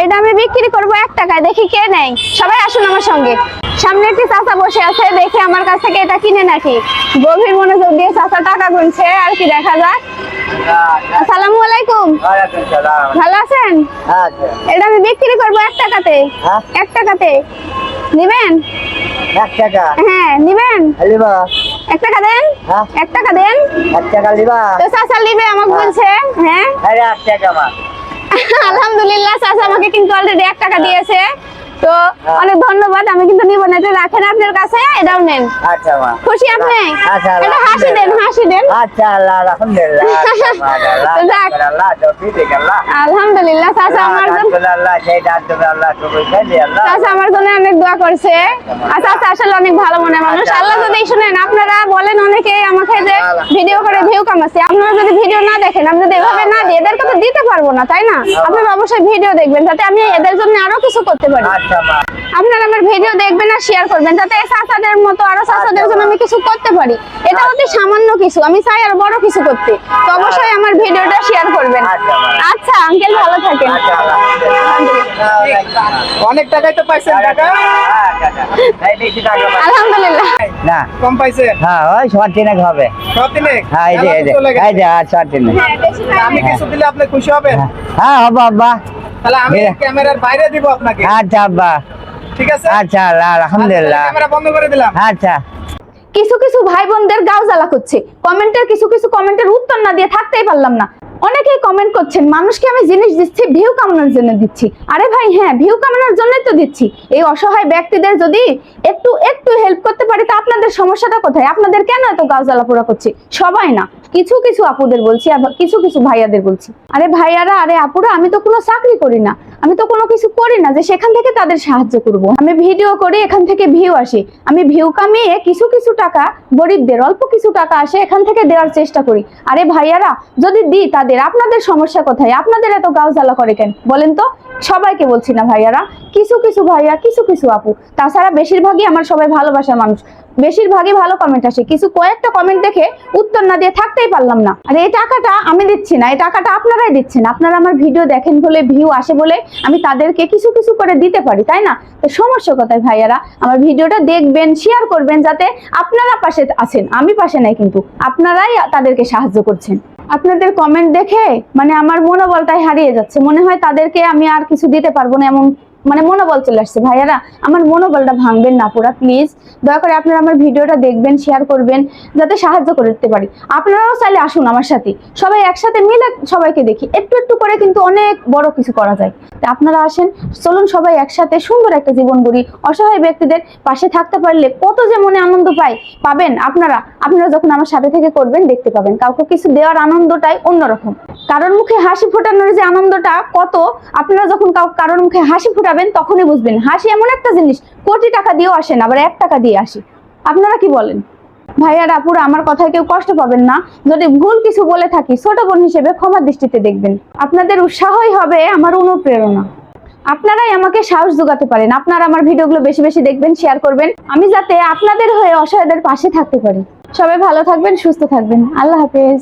এটা আমি বিক্রি করবো 1 টাকায়, দেখি কে নেয়। সবাই আসুন আমার সঙ্গে। সামনে একটি চাচা বসে আছে, দেখি আমার কাছ থেকে এটা কিনে নাকি। গভীর মনোযোগ দিয়ে চাচা টাকা গুনছে, আর কি দেখা যাক। আসসালামু আলাইকুম। ভালো আছেন? এটা আমি বিক্রি করবো 1 টাকাতে। 1 টাকাতে নিবেন? 1 টাকা? হ্যাঁ নিবেন। 1 টাকা দেন। 1 টাকা দেন। 1 টাকা লিবা? তো চাচা নিবে আমাকে বলছে। হ্যাঁ 1 টাকা মা। আলহামদুলিল্লাহ, চাচা আমাকে কিন্তু অলরেডি 1 টাকা দিয়েছে। তো অনেক ধন্যবাদ। আমি কিন্তু নিব না, এটা রাখেন আপনার কাছে, এটাও নেন। আচ্ছা মা। খুশি আপনি? আচ্ছা, এটা হাসি দেন, হাসি দেন। আচ্ছা আল্লাহ আলহামদুলিল্লাহ। আলহামদুলিল্লাহ, চাচা আমার জন্য চাচা আমার জন্য অনেক দোয়া করছে। আর চাচা আসলে অনেক ভালো মনের মানুষ। আল্লাহ যদি শুনেন, আপনারা বলেন অনেকে আমাকে যে ভিডিও করে ভিউ কামাচ্ছে, আপনারা যদি ভিডিও না দেখেন, আমি যদি এভাবে না দিই, এদেরকে তো দিতে পারবো না, তাই না? আপনারা অবশ্যই ভিডিও দেখবেন, যাতে আমি এদের জন্য আরো কিছু করতে পারি। আপনারা আমার ভিডিও দেখবেন আর শেয়ার করবেন, যাতে চাচাদের মতো আরো চাচাদের জন্য আমি কিছু করতে পারি। এটা অতি সামান্য কিছু, আমি চাই আর বড় কিছু করতে। তো অবশ্যই আমার ভিডিওটা শেয়ার করবেন। আচ্ছা আঙ্কেল, ভালো থাকেন। অনেক টাকাই তো পাইছেন টাকা। আলহামদুলিল্লাহ। না কম পাইছেন? হ্যাঁ ওই সব দিনে হবে। সব দিনে? হ্যাঁ এই যে সব দিনে। আমি কিছু দিলে আপনি খুশি হবেন? হ্যাঁ হবো আব্বা। তাহলে আমি ক্যামেরার বাইরে দিব আপনাকে। আচ্ছা আব্বা, ঠিক আছে? আচ্ছা আলহামদুলিল্লাহ। ক্যামেরা বন্ধ করে দিলাম। আচ্ছা। কিছু কিছু ভাই বোনদের গাও জ্বালা করছে, কমেন্টের কিছু কমেন্টের উত্তর না দিয়ে থাকতেই পারলাম না। অনেকেই কমেন্ট করছেন, মানুষকে আমি জিনিস দিচ্ছি ভিউ কামানোর জন্য দিচ্ছি। আরে ভাই হ্যাঁ, ভিউ কামানোর জন্যই তো দিচ্ছি। এই অসহায় ব্যক্তিদের যদি একটু হেল্প করতে পারি, তা আপনাদের সমস্যাটা কোথায়? আপনাদের কেন এত গাও জ্বালা পোড়া করছে? সবাই না, কিছু আপুদের বলছি, আর কিছু ভাইয়াদের বলছি। আরে ভাইয়ারা, আরে আপুরা, আমি তো কোনো চাকরি করি না, আমি তো কোনো কিছু করি না যে সেখান থেকে তাদের সাহায্য করব। আমি ভিডিও করি, এখান থেকে ভিউ আসে, আমি ভিউ কামিয়ে কিছু টাকা গরিবদের, অল্প কিছু টাকা আসে, এখান থেকে দেওয়ার চেষ্টা করি। আরে ভাইয়ারা, যদি দিই তাদের, আপনাদের সমস্যা কোথায়? আপনাদের এত গাও জ্বালা করে কেন বলেন তো? সবাইকে বলছি না ভাইয়ারা, কিছু ভাইয়া, কিছু আপু। তাছাড়া বেশিরভাগই আমার সবাই ভালোবাসার মানুষ, বেশিরভাগই ভালো কমেন্ট আসে। কয়েকটা কমেন্ট দেখে উত্তর না দিয়ে থাকতেই পারলাম না। আর এই টাকাটা আমি দিচ্ছি না, এই টাকাটা আপনারাই দিচ্ছেন। আপনারা আমার ভিডিও দেখেন বলে, ভিউ আসে বলে আমি তাদেরকে কিছু করে দিতে পারি, তাই না? তো সমস্যা কোথায় ভাইয়ারা? আমার ভিডিওটা দেখবেন, শেয়ার করবেন, যাতে আপনারা পাশে আছেন, আমি পাশে নাই, কিন্তু আপনারাই তাদেরকে সাহায্য করছেন। আপনাদের কমেন্ট দেখে মানে আমার মনোবলটাই হারিয়ে যাচ্ছে, মনে হয় তাদেরকে আমি আর কিছু দিতে পারবো না, এমন মানে মনোবল চলে আসছে। ভাইয়ারা, আমার মনোবলটা ভাঙবেন না পুরা, প্লিজ। দয়া করে আপনারা আমার ভিডিওটা দেখবেন, শেয়ার করবেন, যাতে সাহায্য করতে পারি। আপনারাও চাইলে আসুন আমার সাথে, সবাই একসাথে মিলে সবাইকে দেখি। একটু করে কিন্তু অনেক বড় কিছু করা যায়। আপনারা আসেন, চলুন সবাই একসাথে সুন্দর একটা জীবন গড়ি। অসহায় ব্যক্তিদের পাশে থাকতে পারলে কত যে মনে আনন্দ পাবেন আপনারা যখন আমার সাথে থেকে করবেন, দেখতে পাবেন। কাউকে কিছু দেওয়ার আনন্দটাই অন্যরকম। কারোর মুখে হাসি ফোটানোর যে আনন্দটা কত, আপনারা যখন কারোর মুখে হাসি ফোটাবেন, তখনই বুঝবেন। হাসি এমন একটা জিনিস, কোটি টাকা দিয়েও আসে না, আবার 1 টাকা দিয়ে আসি। আপনারা কি বলেন? ভাইয়ারা, আপুরা, আমার কথায় কেউ কষ্ট পাবেন না। যদি ভুল কিছু বলে থাকি, ছোট বোন হিসেবে ক্ষমার দৃষ্টিতে দেখবেন। আপনাদের উৎসাহই হবে আমার অনুপ্রেরণা। আপনারাই আমাকে সাহস যোগাতে পারেন। আপনারা আমার ভিডিওগুলো বেশি দেখবেন, শেয়ার করবেন, আমি যাতে আপনাদের হয়ে অসহায়দের পাশে থাকতে পারি। সবাই ভালো থাকবেন, সুস্থ থাকবেন। আল্লাহ হাফেজ।